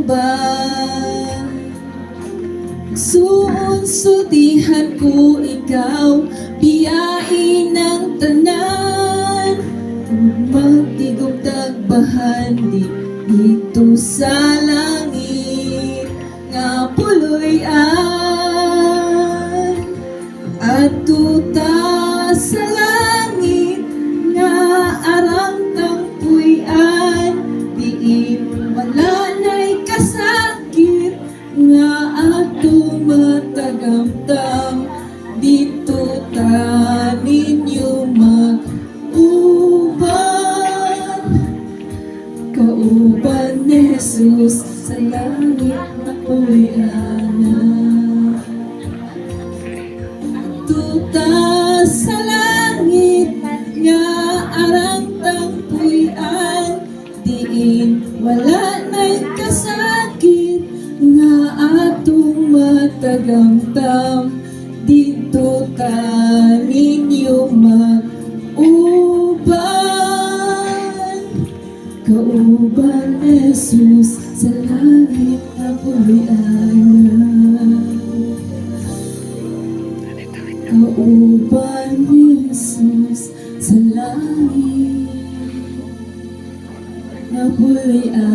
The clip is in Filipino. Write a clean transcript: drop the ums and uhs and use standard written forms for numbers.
kauban. Suunsutihan ko ikaw, biyain ng tanan. Magtigog tagbahan dito sa langit nga puloy-an. At tuta sa langit nga arang tangpuy-an, diin wala na'y kasakit nga atong matagamtam. Dito ta ninyo mag-uban, kauban ni Jesus sa langit na puloy-ana. Tuta sa langit nga arang tangpuy-an, diin wala na'y kasakit nga atong matagamtam. Dito ta ninyo mag-uban, kauban ni Jesus sa langit na puloy-ana. Kauban ni Jesus sa langit na puloy-ana.